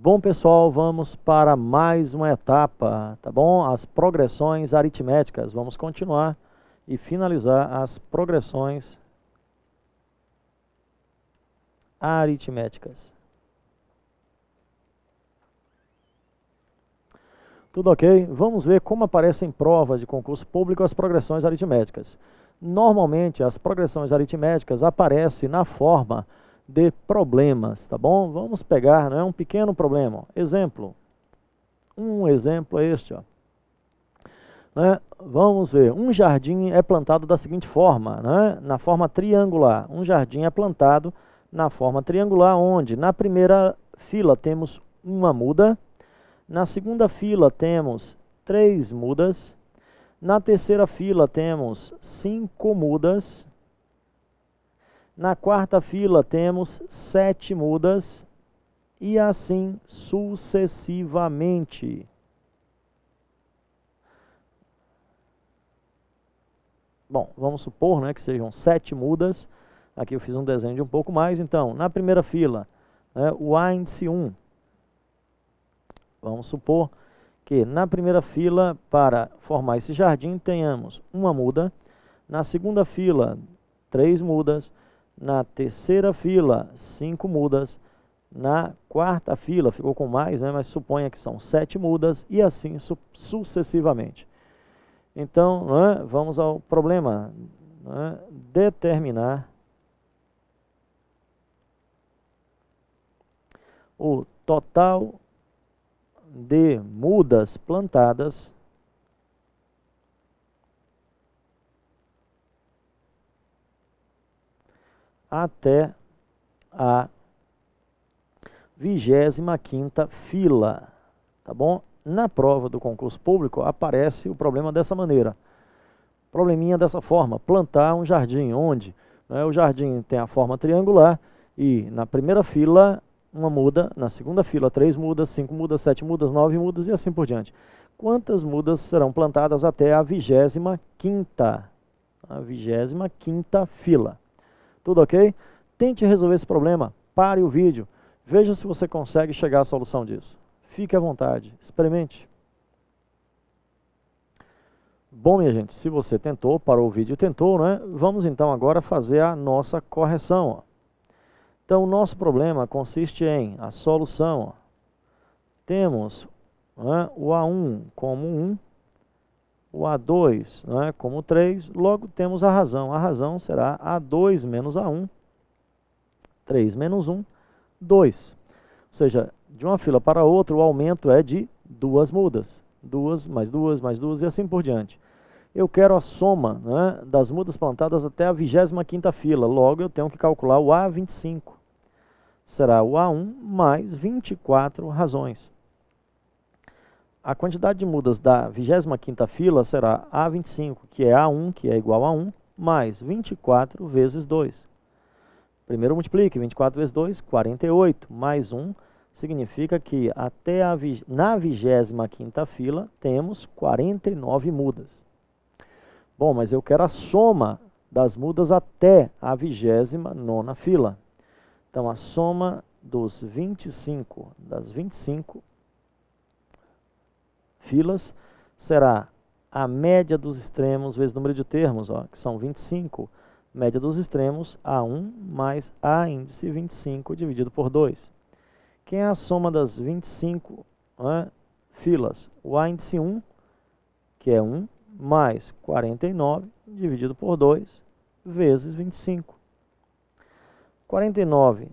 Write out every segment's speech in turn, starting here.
Bom, pessoal, vamos para mais uma etapa, tá bom? As progressões aritméticas. Vamos continuar e finalizar as progressões aritméticas. Tudo ok? Vamos ver como aparecem em provas de concurso público as progressões aritméticas. Normalmente, as progressões aritméticas aparecem na forma de problemas, tá bom? Vamos pegar, um pequeno problema. Exemplo. Um exemplo é este, ó. Vamos ver. Um jardim é plantado da seguinte forma, na forma triangular. Um jardim é plantado na forma triangular, onde na primeira fila temos uma muda, na segunda fila temos 3 mudas, na terceira fila temos 5 mudas, na quarta fila temos 7 mudas e assim sucessivamente. Bom, vamos supor que sejam 7 mudas. Aqui eu fiz um desenho de um pouco mais. Então, na primeira fila, o A índice 1. Vamos supor que na primeira fila, para formar esse jardim, tenhamos uma muda. Na segunda fila, 3 mudas. Na terceira fila, 5 mudas. Na quarta fila, ficou com mais, mas suponha que são 7 mudas. E assim sucessivamente. Então, vamos ao problema. Determinar o total de mudas plantadas até a 25ª fila, tá bom? Na prova do concurso público aparece o problema dessa maneira. Probleminha dessa forma, plantar um jardim, onde o jardim tem a forma triangular e na primeira fila uma muda, na segunda fila 3 mudas, 5 mudas, 7 mudas, 9 mudas e assim por diante. Quantas mudas serão plantadas até a 25ª? A 25ª fila. Tudo ok? Tente resolver esse problema, pare o vídeo, veja se você consegue chegar à solução disso. Fique à vontade, experimente. Bom, minha gente, se você tentou, parou o vídeo e tentou, vamos então agora fazer a nossa correção. Ó. Então, o nosso problema consiste em a solução. Ó. Temos o A1 como 1, o A2 como 3, logo temos a razão. A razão será A2 menos A1, 3 menos 1, 2. Ou seja, de uma fila para outra, o aumento é de 2 mudas. 2 mais 2 mais 2 e assim por diante. Eu quero a soma das mudas plantadas até a 25ª fila. Logo, eu tenho que calcular o A25. Será o A1 mais 24 razões. A quantidade de mudas da 25ª fila será A25, que é A1, que é igual a 1, mais 24 vezes 2. Primeiro multiplique, 24 vezes 2, 48, mais 1, significa que até na 25ª fila temos 49 mudas. Bom, mas eu quero a soma das mudas até a 29ª fila. Então, a soma das 25 filas será a média dos extremos vezes o número de termos, que são 25. Média dos extremos, A1 mais A índice 25 dividido por 2. Quem é a soma das 25 filas? O A índice 1, que é 1, mais 49 dividido por 2 vezes 25. 49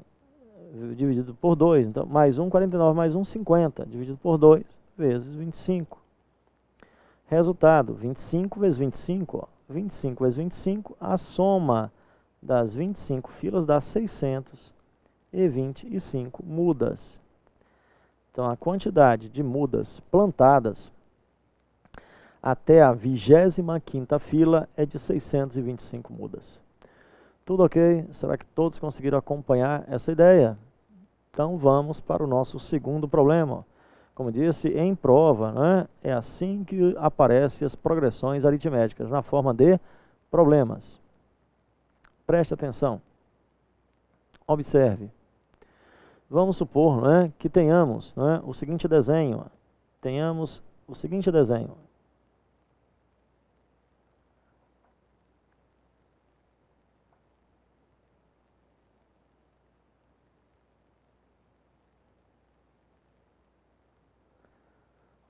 dividido por 2, então mais 1, 49 mais 1, 50, dividido por 2 vezes 25. Resultado, 25 vezes 25, 25 vezes 25, a soma das 25 filas dá 625 mudas. Então, a quantidade de mudas plantadas até a 25ª fila é de 625 mudas. Tudo ok? Será que todos conseguiram acompanhar essa ideia? Então, vamos para o nosso segundo problema. Como disse, em prova, é assim que aparecem as progressões aritméticas, na forma de problemas. Preste atenção. Observe. Vamos supor, né, que tenhamos, né, o seguinte desenho. Tenhamos o seguinte desenho.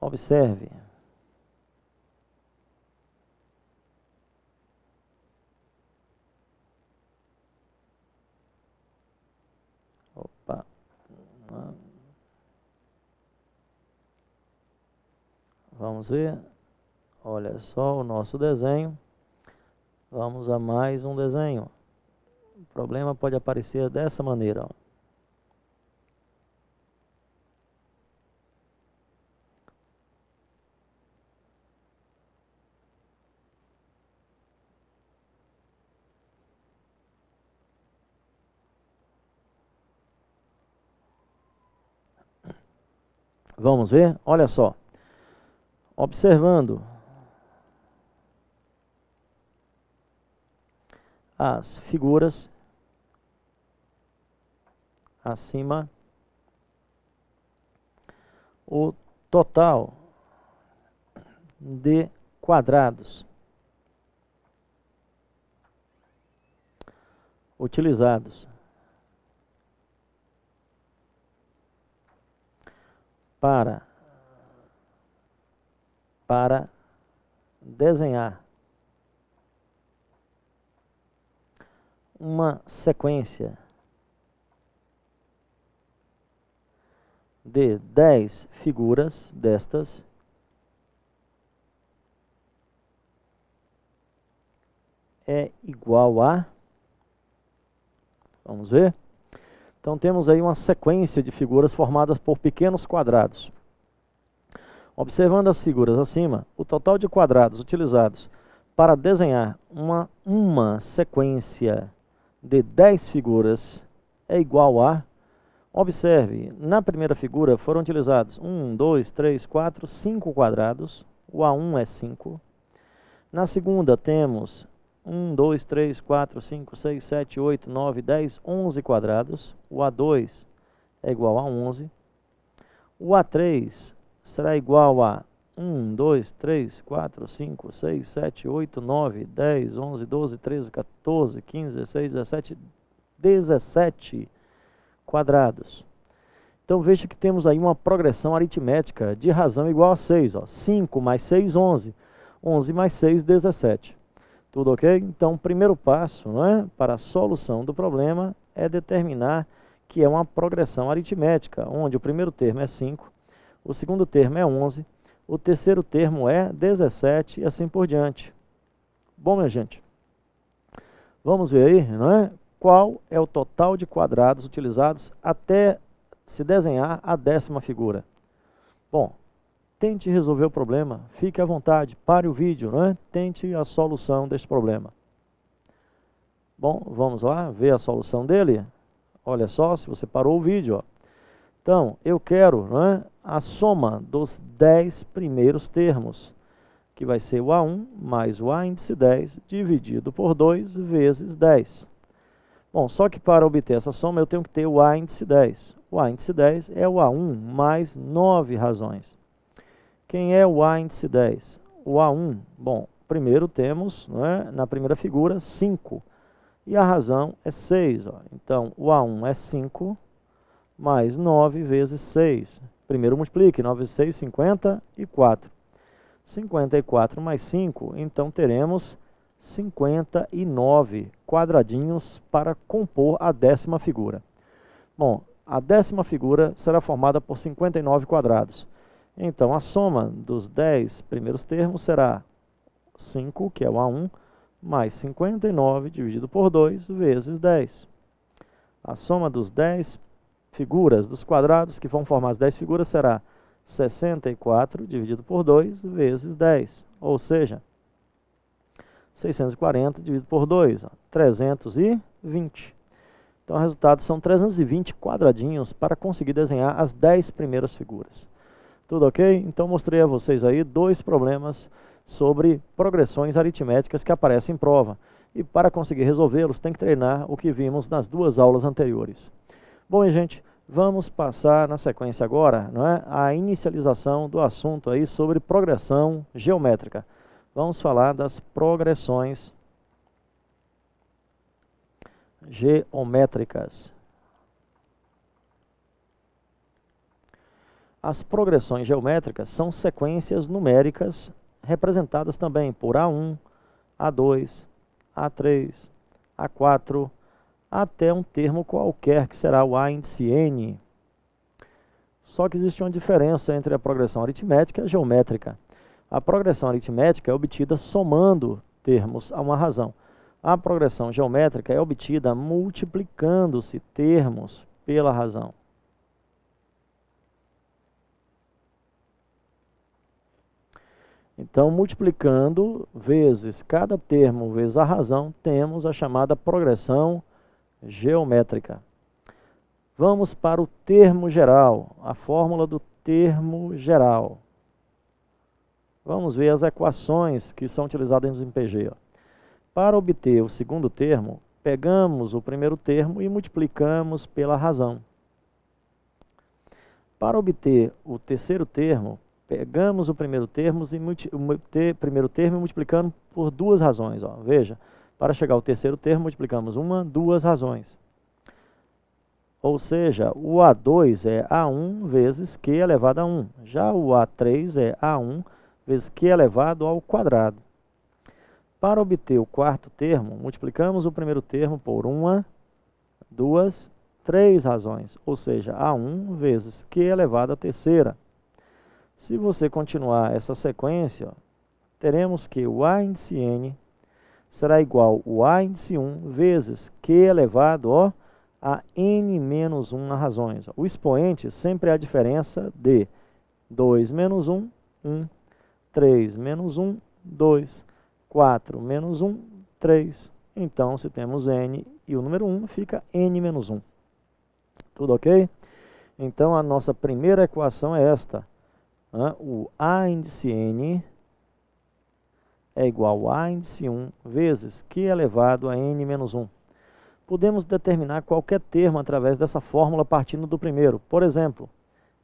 Observe. Opa. Vamos ver. Olha só o nosso desenho. Vamos a mais um desenho. O problema pode aparecer dessa maneira, ó. Vamos ver? Olha só. Observando as figuras acima, o total de quadrados utilizados para desenhar uma sequência de 10 figuras destas é igual a... Vamos ver? Então temos aí uma sequência de figuras formadas por pequenos quadrados. Observando as figuras acima, o total de quadrados utilizados para desenhar uma sequência de 10 figuras é igual a... Observe, na primeira figura foram utilizados 1, 2, 3, 4, 5 quadrados. O A1 é 5. Na segunda temos 1, 2, 3, 4, 5, 6, 7, 8, 9, 10, 11 quadrados. O A2 é igual a 11. O A3 será igual a 1, 2, 3, 4, 5, 6, 7, 8, 9, 10, 11, 12, 13, 14, 15, 16, 17, 17 quadrados. Então veja que temos aí uma progressão aritmética de razão igual a 6. Ó. 5 mais 6, 11. 11 mais 6, 17. Tudo ok? Então o primeiro passo, né, para a solução do problema é determinar que é uma progressão aritmética, onde o primeiro termo é 5, o segundo termo é 11, o terceiro termo é 17 e assim por diante. Bom, minha gente, vamos ver aí, não é? Qual é o total de quadrados utilizados até se desenhar a 10ª figura. Bom, tente resolver o problema, fique à vontade, pare o vídeo, não é? Tente a solução deste problema. Bom, vamos lá ver a solução dele. Olha só, se você parou o vídeo, ó. Então, eu quero, não é, a soma dos 10 primeiros termos, que vai ser o A1 mais o A índice 10 dividido por 2 vezes 10. Bom, só que para obter essa soma eu tenho que ter o A índice 10. O A índice 10 é o A1 mais 9 razões. Quem é o A índice 10? O A1, bom, primeiro temos, não é, na primeira figura, 5. E a razão é 6. Ó. Então, o A1 é 5 mais 9 vezes 6. Primeiro multiplique, 9 vezes 6, 54. 54 mais 5, então teremos 59 quadradinhos para compor a 10ª figura. Bom, a 10ª figura será formada por 59 quadrados. Então, a soma dos 10 primeiros termos será 5, que é o A1, mais 59 dividido por 2 vezes 10. A soma dos 10 figuras dos quadrados que vão formar as 10 figuras será 64 dividido por 2 vezes 10. Ou seja, 640 dividido por 2, ó, 320. Então, o resultado são 320 quadradinhos para conseguir desenhar as 10 primeiras figuras. Tudo ok? Então, mostrei a vocês aí 2 problemas sobre progressões aritméticas que aparecem em prova. E para conseguir resolvê-los, tem que treinar o que vimos nas 2 aulas anteriores. Bom, gente, Vamos passar na sequência agora, não é, a inicialização do assunto aí sobre progressão geométrica. Vamos falar das progressões geométricas. As progressões geométricas são sequências numéricas representadas também por A1, A2, A3, A4, até um termo qualquer, que será o A índice N. Só que existe uma diferença entre a progressão aritmética e a geométrica. A progressão aritmética é obtida somando termos a uma razão. A progressão geométrica é obtida multiplicando-se termos pela razão. Então, multiplicando vezes cada termo vezes a razão, temos a chamada progressão geométrica. Vamos para o termo geral, a fórmula do termo geral. Vamos ver as equações que são utilizadas em PG. Para obter o segundo termo, pegamos o primeiro termo e multiplicamos pela razão. Para obter o terceiro termo, pegamos o primeiro termo e multiplicamos por duas razões. Ó. Veja, para chegar ao terceiro termo, multiplicamos duas razões. Ou seja, o A2 é A1 vezes Q elevado a 1. Já o A3 é A1 vezes Q elevado ao quadrado. Para obter o quarto termo, multiplicamos o primeiro termo por duas, três razões. Ou seja, A1 vezes Q elevado à terceira. Se você continuar essa sequência, ó, teremos que o A índice N será igual ao A índice 1 vezes Q elevado a N menos 1 nas razões. O expoente sempre é a diferença de 2 menos 1, 1, 3 menos 1, 2, 4 menos 1, 3. Então, se temos N e o número 1, fica N menos 1. Tudo ok? Então, a nossa primeira equação é esta. O A índice N é igual a índice 1 vezes Q elevado a N menos 1. Podemos determinar qualquer termo através dessa fórmula partindo do primeiro. Por exemplo,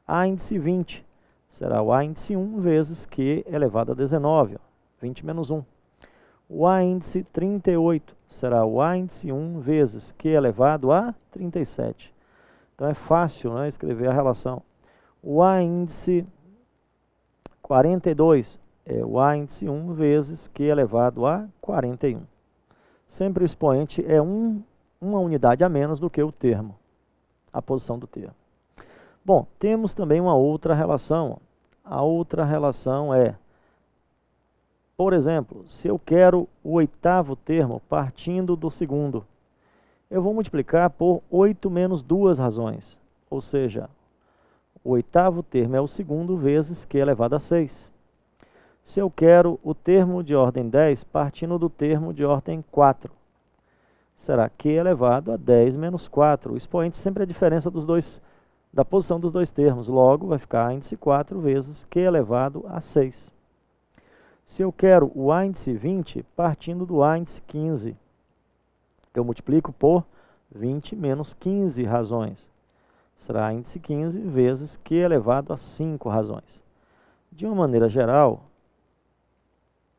A índice 20 será o A índice 1 vezes Q elevado a 19, 20 menos 1. O A índice 38 será o A índice 1 vezes Q elevado a 37. Então é fácil, né, escrever a relação. O A índice 42 é o A índice 1 vezes Q elevado a 41. Sempre o expoente é uma unidade a menos do que o termo, a posição do termo. Bom, temos também uma outra relação. A outra relação é, por exemplo, se eu quero o oitavo termo partindo do segundo, eu vou multiplicar por 8 menos 2 razões. Ou seja, o oitavo termo é o segundo vezes Q elevado a 6. Se eu quero o termo de ordem 10 partindo do termo de ordem 4, será Q elevado a 10 menos 4. O expoente sempre é a diferença da posição dos dois termos. Logo, vai ficar A índice 4 vezes Q elevado a 6. Se eu quero o A índice 20 partindo do A índice 15, eu multiplico por 20 menos 15 razões. Será A índice 15 vezes Q elevado a 5 razões. De uma maneira geral,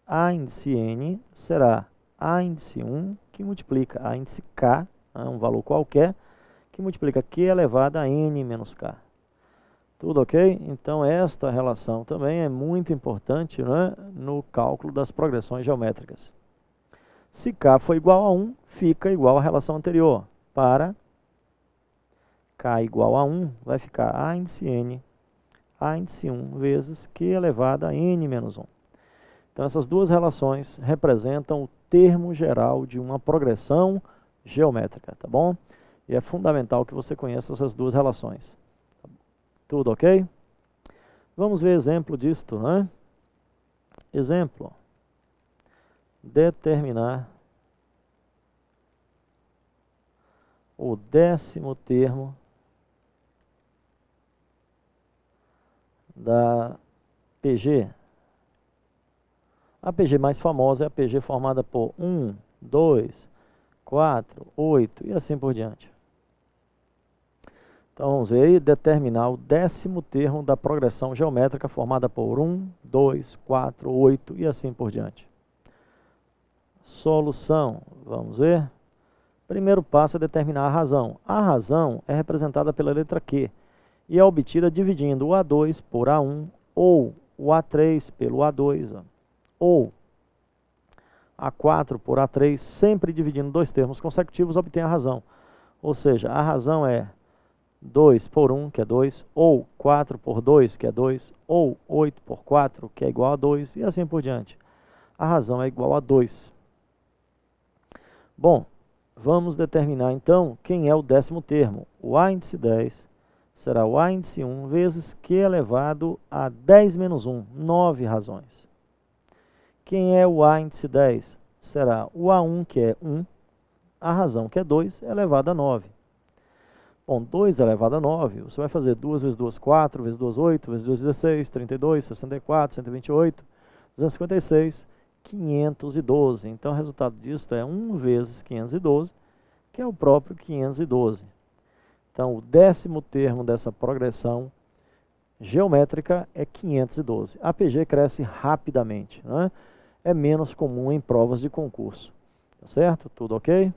A índice N será A índice 1 que multiplica A índice K, um valor qualquer, que multiplica Q elevado a N menos K. Tudo ok? Então esta relação também é muito importante, né, no cálculo das progressões geométricas. Se K for igual a 1, fica igual à relação anterior. Para K igual a 1, vai ficar A índice N, A índice 1 vezes Q elevado a N menos 1. Então essas duas relações representam o termo geral de uma progressão geométrica, tá bom? E é fundamental que você conheça essas duas relações. Tudo ok? Vamos ver exemplo disto, né? Exemplo. Determinar o 10º termo da PG. A PG mais famosa é a PG formada por 1, 2, 4, 8 e assim por diante. Então vamos ver aí, determinar o 10º termo da progressão geométrica formada por 1, 2, 4, 8 e assim por diante. Solução, vamos ver. Primeiro passo é determinar a razão. A razão é representada pela letra Q e é obtida dividindo o A2 por A1 ou o A3 pelo A2, ou A4 por A3, sempre dividindo dois termos consecutivos, obtém a razão. Ou seja, a razão é 2 por 1, que é 2, ou 4 por 2, que é 2, ou 8 por 4, que é igual a 2, e assim por diante. A razão é igual a 2. Bom, vamos determinar então quem é o 10º termo. O A índice 10 será o A índice 1 vezes Q elevado a 10 menos 1, 9 razões. Quem é o A índice 10? Será o A1, que é 1, a razão, que é 2, elevado a 9. Bom, 2 elevado a 9, você vai fazer 2 vezes 2, 4, vezes 2, 8, vezes 2, 16, 32, 64, 128, 256, 512. Então, o resultado disso é 1 vezes 512, que é o próprio 512. Então, o 10º termo dessa progressão geométrica é 512. A PG cresce rapidamente, né? É menos comum em provas de concurso. Tá certo? Tudo ok?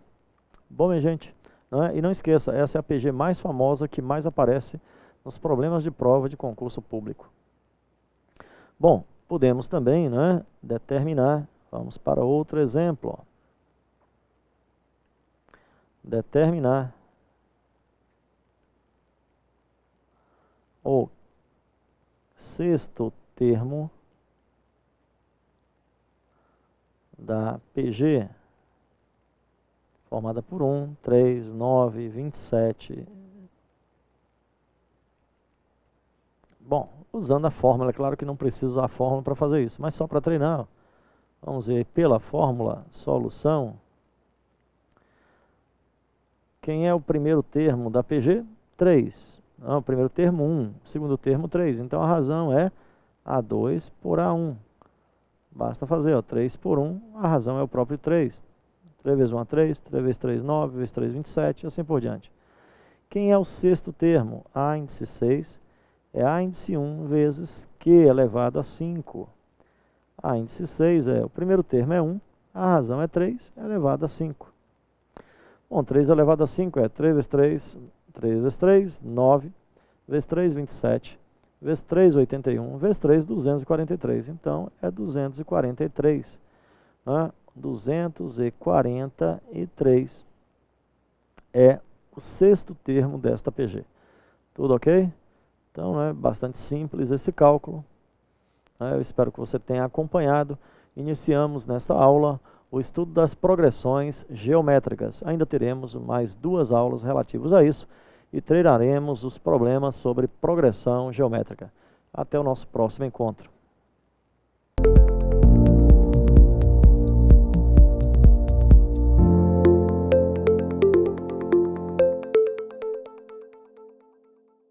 Bom, minha gente, né? E não esqueça, essa é a PG mais famosa que mais aparece nos problemas de prova de concurso público. Bom, podemos também, né, determinar, vamos para outro exemplo. Ó. Determinar o 6º termo da PG, formada por 1, 3, 9, 27. Bom, usando a fórmula, é claro que não precisa usar a fórmula para fazer isso, mas só para treinar. Vamos ver pela fórmula, solução. Quem é o primeiro termo da PG? 3. Não, o primeiro termo 1, o segundo termo 3. Então a razão é A2 por A1. Basta fazer, ó, 3 por 1, a razão é o próprio 3. 3 vezes 1 é 3, 3 vezes 3, 9, vezes 3, 27, e assim por diante. Quem é o 6º termo? A índice 6 é A índice 1 vezes Q elevado a 5. A índice 6 o primeiro termo é 1, a razão é 3 elevado a 5. Bom, 3 elevado a 5 é 3 vezes 3, 3 vezes 3, 9, vezes 3, 27, vezes 3, 81, vezes 3, 243. Então, é 243. Né? 243 é o 6º termo desta PG. Tudo ok? Então, é bastante simples esse cálculo. Eu espero que você tenha acompanhado. Iniciamos nesta aula o estudo das progressões geométricas. Ainda teremos mais 2 aulas relativas a isso e treinaremos os problemas sobre progressão geométrica. Até o nosso próximo encontro.